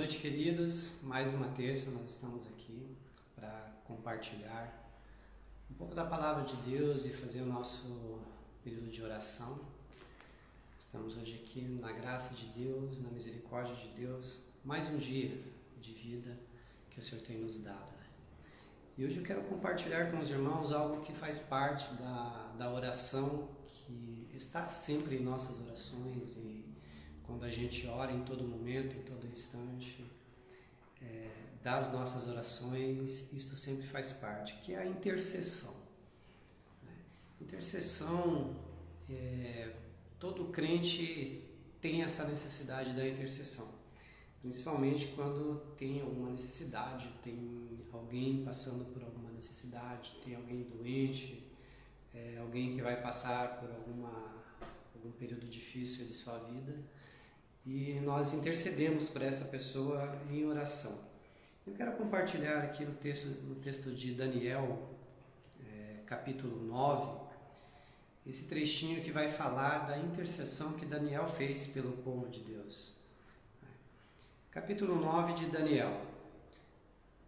noite, queridos. Mais uma terça nós estamos aqui para compartilhar um pouco da palavra de Deus e fazer o nosso período de oração. Estamos hoje aqui na graça de Deus, na misericórdia de Deus, mais um dia de vida que o Senhor tem nos dado. E hoje eu quero compartilhar com os irmãos algo que faz parte da oração, que está sempre em nossas orações e quando a gente ora em todo momento, em todo instante, das nossas orações, isto sempre faz parte, que é a intercessão. Intercessão, todo crente tem essa necessidade da intercessão, principalmente quando tem alguma necessidade, tem alguém passando por alguma necessidade, tem alguém doente, alguém que vai passar por algum período difícil de sua vida. E nós intercedemos por essa pessoa em oração. Eu quero compartilhar aqui no texto de Daniel, capítulo 9, esse trechinho que vai falar da intercessão que Daniel fez pelo povo de Deus. Capítulo 9 de Daniel.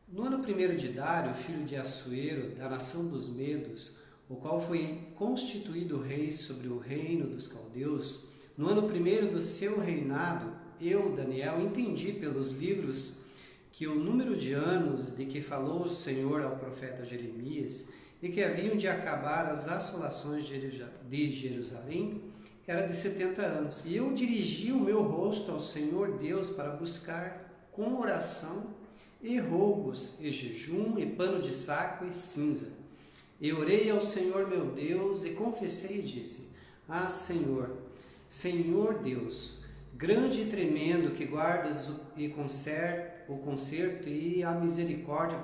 No ano 1º de Dário, filho de Assuero, da nação dos Medos, o qual foi constituído rei sobre o reino dos caldeus, no ano 1º do seu reinado, eu, Daniel, entendi pelos livros que o número de anos de que falou o Senhor ao profeta Jeremias e que haviam de acabar as assolações de Jerusalém era de 70 anos. E eu dirigi o meu rosto ao Senhor Deus para buscar com oração e rogos e jejum e pano de saco e cinza. E orei ao Senhor meu Deus e confessei e disse: Ah, Senhor Deus, grande e tremendo, que guardas o conserto e a misericórdia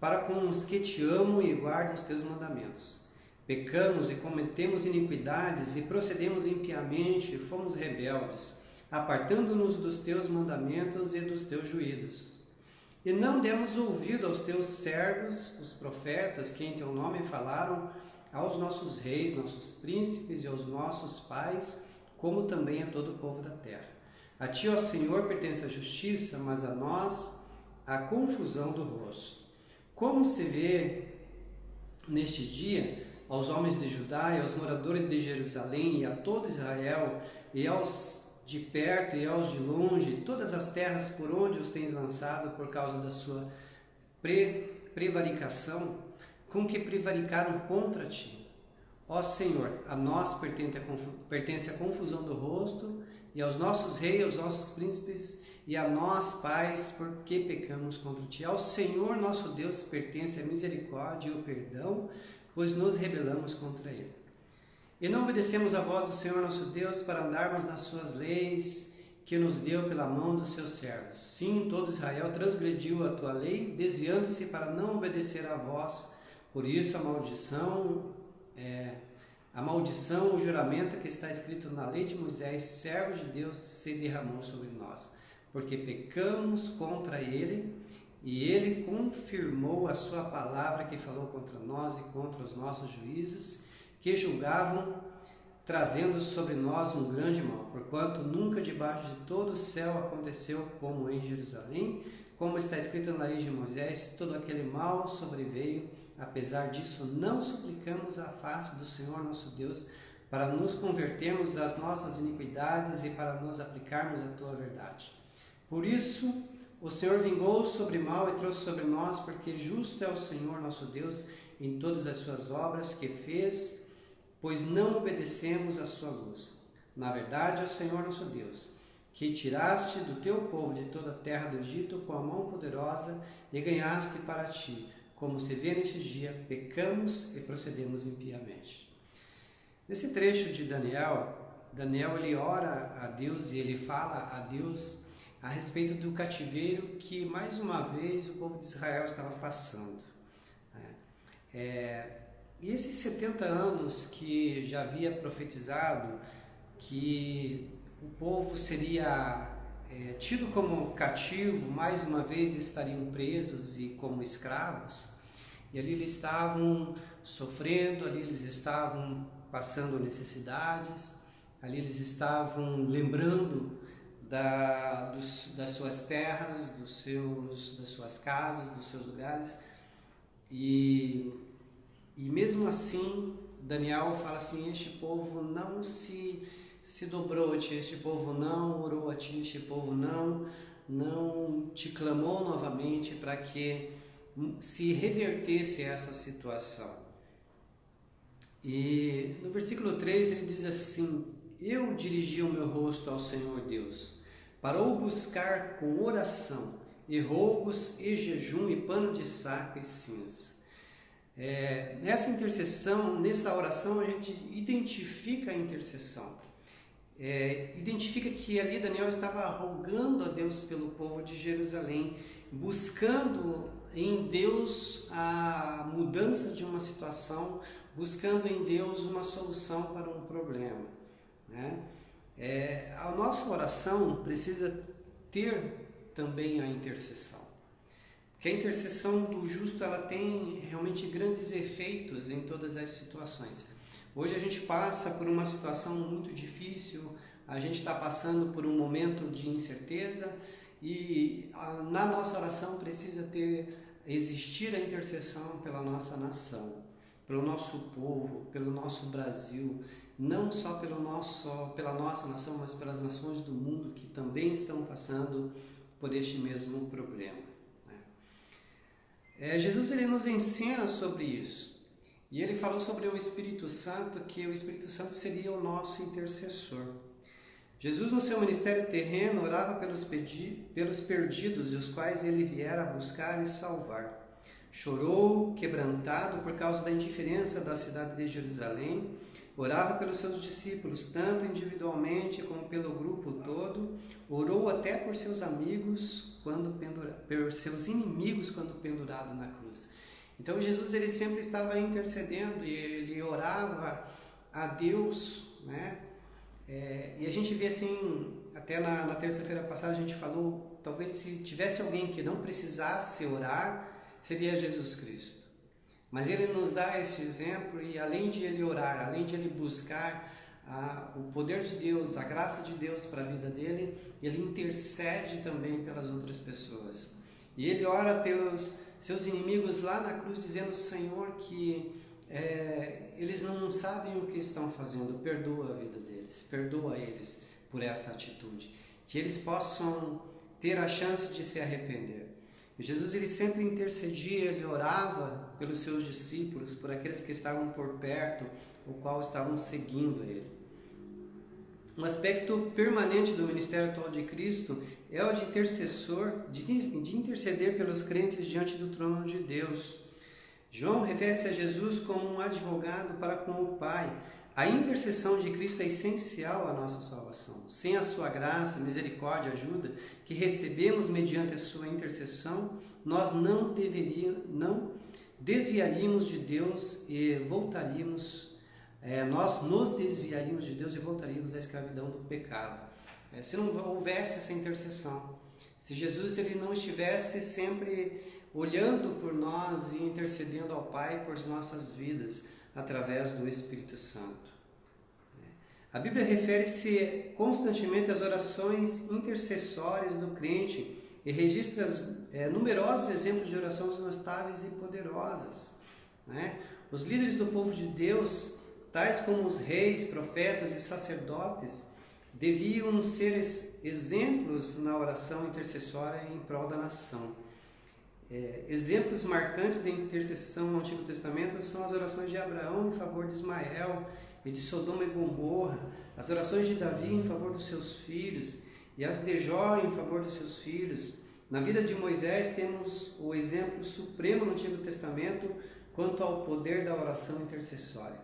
para com os que te amam e guardam os teus mandamentos. Pecamos e cometemos iniquidades e procedemos impiamente e fomos rebeldes, apartando-nos dos teus mandamentos e dos teus juízos. E não demos ouvido aos teus servos, os profetas, que em teu nome falaram aos nossos reis, nossos príncipes e aos nossos pais, como também a todo o povo da terra. A ti, ó Senhor, pertence a justiça, mas a nós a confusão do rosto. Como se vê neste dia aos homens de Judá e aos moradores de Jerusalém e a todo Israel, e aos de perto e aos de longe, todas as terras por onde os tens lançado por causa da sua prevaricação, com que prevaricaram contra ti. Ó Senhor, a nós pertence a confusão do rosto, e aos nossos reis, aos nossos príncipes, e a nós, pais, porque pecamos contra ti. Ao Senhor nosso Deus pertence a misericórdia e o perdão, pois nos rebelamos contra ele. E não obedecemos a voz do Senhor nosso Deus para andarmos nas suas leis, que nos deu pela mão dos seus servos. Sim, todo Israel transgrediu a tua lei, desviando-se para não obedecer à voz. Por isso a maldição, o juramento que está escrito na lei de Moisés, servo de Deus, se derramou sobre nós, porque pecamos contra ele, e ele confirmou a sua palavra que falou contra nós e contra os nossos juízes, que julgavam, trazendo sobre nós um grande mal, porquanto nunca debaixo de todo o céu aconteceu como em Jerusalém, como está escrito na lei de Moisés, todo aquele mal sobreveio. Apesar disso, não suplicamos a face do Senhor nosso Deus para nos convertermos das nossas iniquidades e para nos aplicarmos a tua verdade. Por isso, o Senhor vingou sobre mal e trouxe sobre nós, porque justo é o Senhor nosso Deus em todas as suas obras que fez, pois não obedecemos a sua luz. Na verdade, é o Senhor nosso Deus, que tiraste do teu povo de toda a terra do Egito com a mão poderosa e ganhaste para ti. Como se vê neste dia, pecamos e procedemos impiamente. Nesse trecho de Daniel ele ora a Deus e ele fala a Deus a respeito do cativeiro que mais uma vez o povo de Israel estava passando. E esses 70 anos que já havia profetizado que o povo seria tido como cativo, mais uma vez estariam presos e como escravos, e ali eles estavam sofrendo, ali eles estavam passando necessidades, ali eles estavam lembrando das suas terras, das suas casas, dos seus lugares. E mesmo assim, Daniel fala assim: este povo não se dobrou a ti, este povo não orou a ti, este povo não te clamou novamente para que se revertesse essa situação. E no versículo 3 ele diz assim: eu dirigi o meu rosto ao Senhor Deus, para o buscar com oração, e rogos, e jejum, e pano de saco e cinza. Nessa intercessão, nessa oração, a gente identifica a intercessão. Identifica que ali Daniel estava rogando a Deus pelo povo de Jerusalém, buscando em Deus a mudança de uma situação, buscando em Deus uma solução para um problema, né? A nossa oração precisa ter também a intercessão, porque a intercessão do justo ela tem realmente grandes efeitos em todas as situações. Hoje a gente passa por uma situação muito difícil, a gente está passando por um momento de incerteza e na nossa oração precisa existir a intercessão pela nossa nação, pelo nosso povo, pelo nosso Brasil, não só pela nossa nação, mas pelas nações do mundo que também estão passando por este mesmo problema, né? Jesus ele nos ensina sobre isso. E ele falou sobre o Espírito Santo, que o Espírito Santo seria o nosso intercessor. Jesus, no seu ministério terreno, orava pelos perdidos, os quais ele viera buscar e salvar. Chorou, quebrantado, por causa da indiferença da cidade de Jerusalém. Orava pelos seus discípulos, tanto individualmente como pelo grupo todo. Orou até por seus amigos, por seus inimigos, quando pendurado na cruz. Então Jesus ele sempre estava intercedendo e ele orava a Deus, né? E a gente vê assim, até na terça-feira passada a gente falou, talvez se tivesse alguém que não precisasse orar, seria Jesus Cristo. Mas ele nos dá esse exemplo e além de ele orar, além de ele buscar o poder de Deus, a graça de Deus para a vida dele, ele intercede também pelas outras pessoas. E ele ora pelos seus inimigos lá na cruz, dizendo: Senhor, que eles não sabem o que estão fazendo, perdoa a vida deles, perdoa eles por esta atitude, que eles possam ter a chance de se arrepender. E Jesus ele sempre intercedia, ele orava pelos seus discípulos, por aqueles que estavam por perto, o qual estavam seguindo ele. Um aspecto permanente do ministério atual de Cristo é o de intercessor, de interceder pelos crentes diante do trono de Deus. João refere-se a Jesus como um advogado para com o Pai. A intercessão de Cristo é essencial à nossa salvação. Sem a sua graça, misericórdia, ajuda, que recebemos mediante a sua intercessão, nós não desviaríamos de Deus e voltaríamos, nós nos desviaríamos de Deus e voltaríamos à escravidão do pecado. Se não houvesse essa intercessão, se Jesus ele não estivesse sempre olhando por nós e intercedendo ao Pai por nossas vidas através do Espírito Santo. A Bíblia refere-se constantemente às orações intercessórias do crente e registra numerosos exemplos de orações notáveis e poderosas, né? Os líderes do povo de Deus, tais como os reis, profetas e sacerdotes, deviam ser exemplos na oração intercessória em prol da nação. Exemplos marcantes da intercessão no Antigo Testamento são as orações de Abraão em favor de Ismael e de Sodoma e Gomorra, as orações de Davi em favor dos seus filhos e as de Jó em favor dos seus filhos. Na vida de Moisés temos o exemplo supremo no Antigo Testamento quanto ao poder da oração intercessória.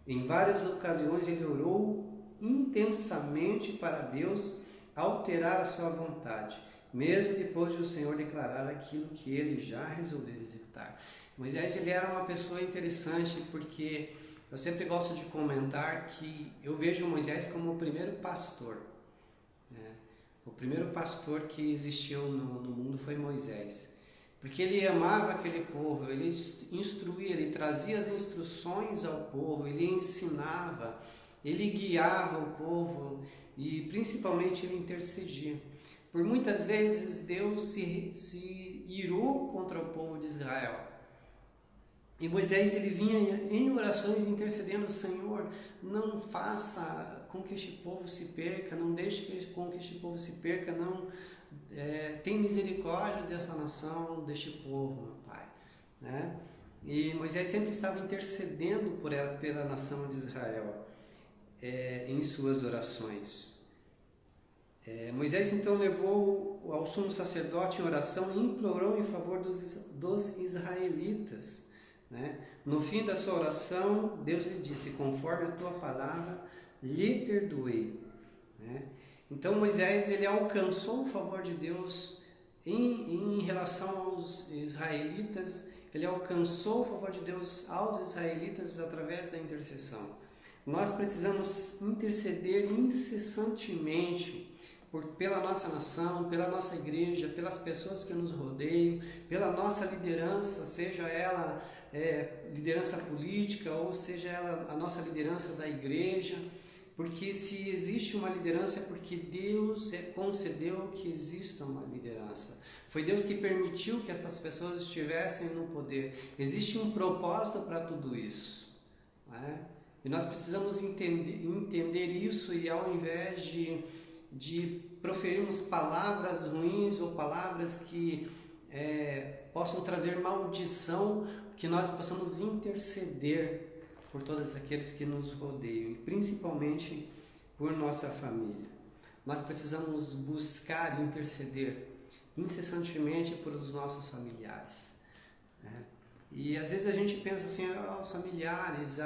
Em várias ocasiões ele orou intensamente para Deus alterar a sua vontade, mesmo depois de o Senhor declarar aquilo que ele já resolveu executar. Moisés ele era uma pessoa interessante, porque eu sempre gosto de comentar que eu vejo Moisés como o primeiro pastor, né? O primeiro pastor que existiu no mundo foi Moisés, porque ele amava aquele povo, ele instruía, ele trazia as instruções ao povo, ele ensinava, ele guiava o povo e principalmente ele intercedia. Por muitas vezes Deus se irou contra o povo de Israel. E Moisés ele vinha em orações intercedendo: Senhor, não faça com que este povo se perca, não deixe com que este povo se perca, não tem misericórdia dessa nação, deste povo, meu Pai. Né? E Moisés sempre estava intercedendo pela nação de Israel em suas orações. Moisés então levou ao sumo sacerdote em oração e implorou em favor dos israelitas. Né? No fim da sua oração, Deus lhe disse: conforme a tua palavra, lhe perdoei. Né? Então Moisés ele alcançou o favor de Deus em relação aos israelitas, ele alcançou o favor de Deus aos israelitas através da intercessão. Nós precisamos interceder incessantemente pela nossa nação, pela nossa igreja, pelas pessoas que nos rodeiam, pela nossa liderança, seja ela liderança política ou seja ela a nossa liderança da igreja, porque se existe uma liderança é porque Deus concedeu que exista uma liderança. Foi Deus que permitiu que essas pessoas estivessem no poder. Existe um propósito para tudo isso. Né? E nós precisamos entender isso, e ao invés de proferirmos palavras ruins ou palavras que possam trazer maldição, que nós possamos interceder por todos aqueles que nos rodeiam, e principalmente por nossa família. Nós precisamos buscar e interceder incessantemente por os nossos familiares. Né? E às vezes a gente pensa assim: os familiares,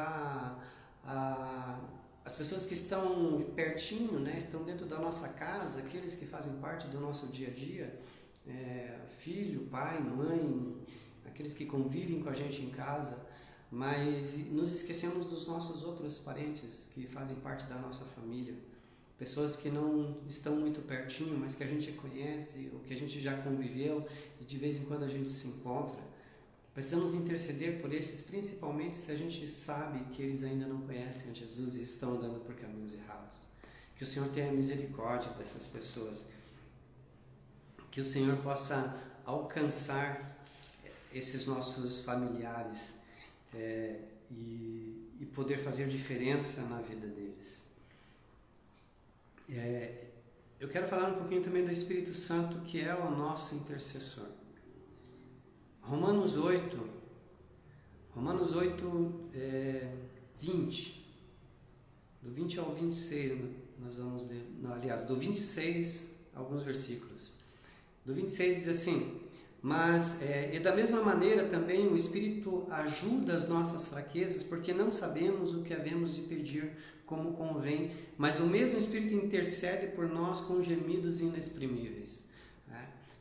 as pessoas que estão pertinho, né, estão dentro da nossa casa, aqueles que fazem parte do nosso dia a dia, filho, pai, mãe, aqueles que convivem com a gente em casa, mas nos esquecemos dos nossos outros parentes que fazem parte da nossa família, pessoas que não estão muito pertinho, mas que a gente conhece, ou que a gente já conviveu e de vez em quando a gente se encontra. Precisamos interceder por esses, principalmente se a gente sabe que eles ainda não conhecem a Jesus e estão andando por caminhos errados. Que o Senhor tenha misericórdia dessas pessoas, que o Senhor possa alcançar esses nossos familiares e poder fazer diferença na vida deles. Eu quero falar um pouquinho também do Espírito Santo, que é o nosso intercessor. Romanos 8, 20, do 20 ao 26, nós vamos ler, do 26, alguns versículos. Do 26 diz assim: mas, e da mesma maneira também o Espírito ajuda as nossas fraquezas, porque não sabemos o que havemos de pedir como convém, mas o mesmo Espírito intercede por nós com gemidos inexprimíveis.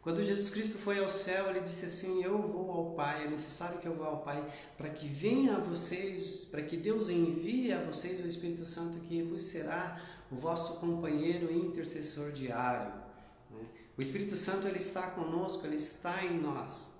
Quando Jesus Cristo foi ao céu, ele disse assim: eu vou ao Pai, é necessário que eu vá ao Pai, para que venha a vocês, para que Deus envie a vocês o Espírito Santo, que vos será o vosso companheiro e intercessor diário. O Espírito Santo ele está conosco, ele está em nós,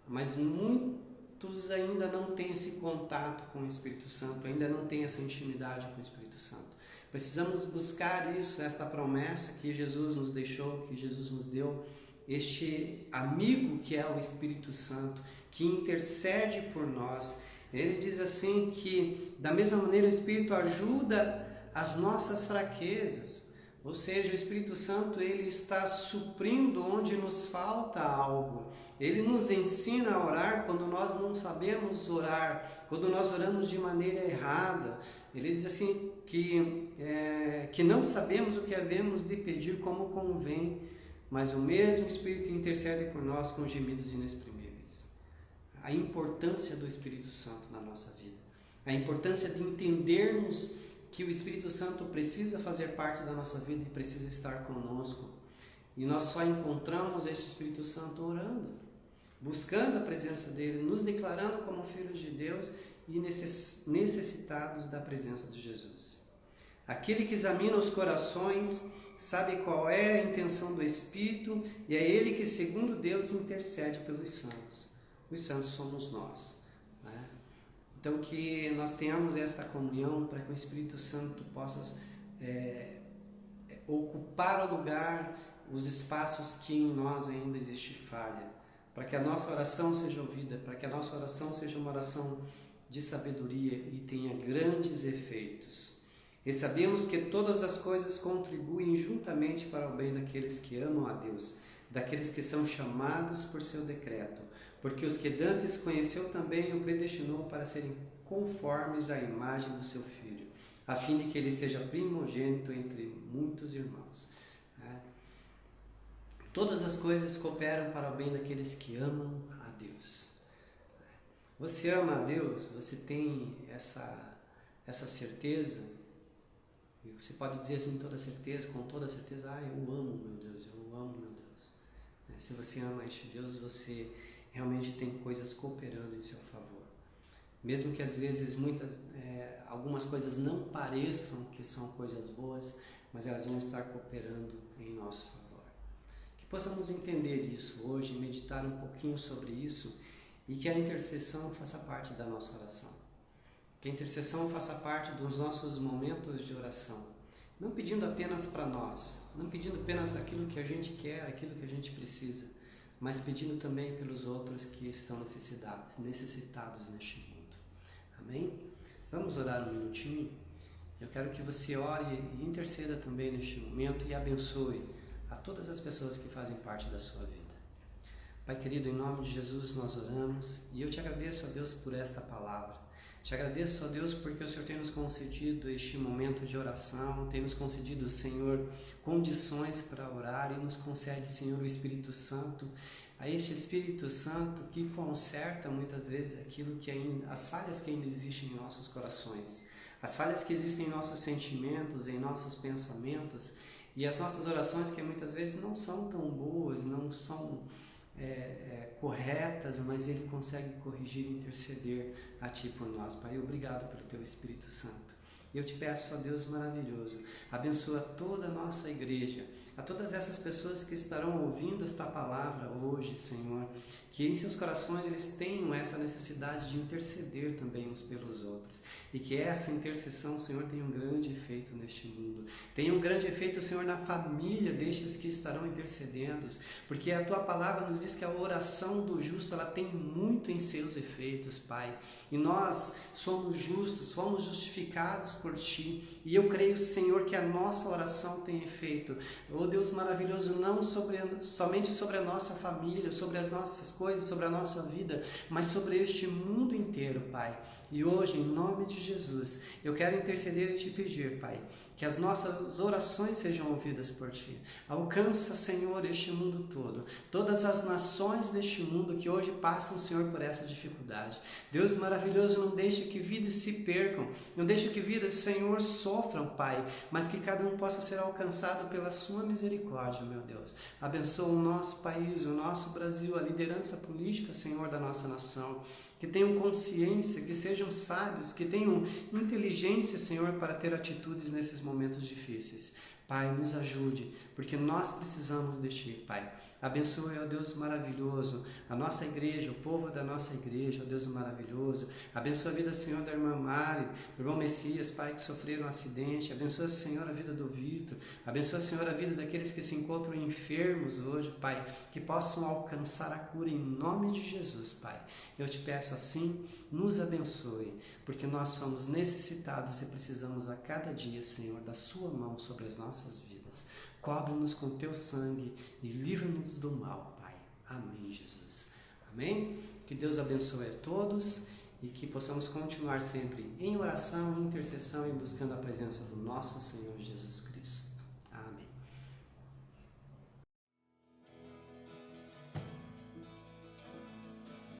mas muitos ainda não têm esse contato com o Espírito Santo, ainda não têm essa intimidade com o Espírito Santo. Precisamos buscar isso, esta promessa que Jesus nos deixou, que Jesus nos deu, este amigo que é o Espírito Santo, que intercede por nós. Ele diz assim que, da mesma maneira, o Espírito ajuda as nossas fraquezas, ou seja, o Espírito Santo ele está suprindo onde nos falta algo. Ele nos ensina a orar quando nós não sabemos orar, quando nós oramos de maneira errada. Ele diz assim que não sabemos o que havemos de pedir como convém, mas o mesmo Espírito intercede por nós com gemidos inexprimíveis. A importância do Espírito Santo na nossa vida, a importância de entendermos que o Espírito Santo precisa fazer parte da nossa vida e precisa estar conosco. E nós só encontramos esse Espírito Santo orando, buscando a presença dele, nos declarando como filhos de Deus e necessitados da presença de Jesus. Aquele que examina os corações sabe qual é a intenção do Espírito, e é ele que, segundo Deus, intercede pelos santos. Os santos somos nós. Né? Então, que nós tenhamos esta comunhão para que o Espírito Santo possa ocupar o lugar, os espaços que em nós ainda existe falha, para que a nossa oração seja ouvida, para que a nossa oração seja uma oração de sabedoria e tenha grandes efeitos. E sabemos que todas as coisas contribuem juntamente para o bem daqueles que amam a Deus, daqueles que são chamados por seu decreto, porque os que dantes conheceu também o predestinou para serem conformes à imagem do seu Filho, a fim de que ele seja primogênito entre muitos irmãos. Todas as coisas cooperam para o bem daqueles que amam a Deus. Você ama a Deus? Você tem essa certeza? Você pode dizer assim com toda certeza, eu amo meu Deus, eu amo meu Deus. Se você ama este Deus, você realmente tem coisas cooperando em seu favor. Mesmo que às vezes algumas coisas não pareçam que são coisas boas, mas elas vão estar cooperando em nosso favor. Que possamos entender isso hoje, meditar um pouquinho sobre isso e que a intercessão faça parte da nossa oração. Que a intercessão faça parte dos nossos momentos de oração. Não pedindo apenas para nós, não pedindo apenas aquilo que a gente quer, aquilo que a gente precisa, mas pedindo também pelos outros que estão necessitados neste mundo. Amém? Vamos orar um minutinho? Eu quero que você ore e interceda também neste momento e abençoe a todas as pessoas que fazem parte da sua vida. Pai querido, em nome de Jesus nós oramos e eu te agradeço, ó Deus, por esta palavra. Te agradeço, ó Deus, porque o Senhor tem nos concedido este momento de oração, tem nos concedido, Senhor, condições para orar e nos concede, Senhor, o Espírito Santo, a este Espírito Santo que conserta muitas vezes as falhas que ainda existem em nossos corações, as falhas que existem em nossos sentimentos, em nossos pensamentos e as nossas orações que muitas vezes não são tão boas, não são corretas, mas Ele consegue corrigir e interceder a Ti por nós. Pai, obrigado pelo Teu Espírito Santo. Eu te peço, ó Deus maravilhoso, abençoa toda a nossa igreja, a todas essas pessoas que estarão ouvindo esta palavra hoje, Senhor, que em seus corações eles tenham essa necessidade de interceder também uns pelos outros, e que essa intercessão, Senhor, tenha um grande efeito neste mundo, tenha um grande efeito, Senhor, na família destes que estarão intercedendo, porque a Tua palavra nos diz que a oração do justo, ela tem muito em seus efeitos, Pai, e nós somos justos, fomos justificados por Ti, e eu creio, Senhor, que a nossa oração tem efeito, oh Deus maravilhoso, não somente sobre a nossa família, sobre as nossas coisas, sobre a nossa vida, mas sobre este mundo inteiro, Pai. E hoje, em nome de Jesus, eu quero interceder e Te pedir, Pai, que as nossas orações sejam ouvidas por Ti. Alcança, Senhor, este mundo todo, todas as nações deste mundo que hoje passam, Senhor, por essa dificuldade. Deus maravilhoso, não deixe que vidas se percam, não deixe que vidas, Senhor, sofram, Pai, mas que cada um possa ser alcançado pela Sua misericórdia, meu Deus. Abençoa o nosso país, o nosso Brasil, a liderança política, Senhor, da nossa nação. Que tenham consciência, que sejam sábios, que tenham inteligência, Senhor, para ter atitudes nesses momentos difíceis. Pai, nos ajude, porque nós precisamos de Ti, Pai. Abençoe, ó Deus maravilhoso, a nossa igreja, o povo da nossa igreja, ó Deus maravilhoso. Abençoa a vida, Senhor, da irmã Mari, do irmão Messias, Pai, que sofreram um acidente. Abençoa, Senhor, a vida do Vitor. Abençoa, Senhor, a vida daqueles que se encontram enfermos hoje, Pai, que possam alcançar a cura em nome de Jesus, Pai. Eu te peço assim, nos abençoe, porque nós somos necessitados e precisamos a cada dia, Senhor, da Sua mão sobre as nossas vidas. Cobre-nos com Teu sangue e livra-nos do mal, Pai. Amém, Jesus. Amém? Que Deus abençoe a todos e que possamos continuar sempre em oração, em intercessão e buscando a presença do nosso Senhor Jesus Cristo. Amém.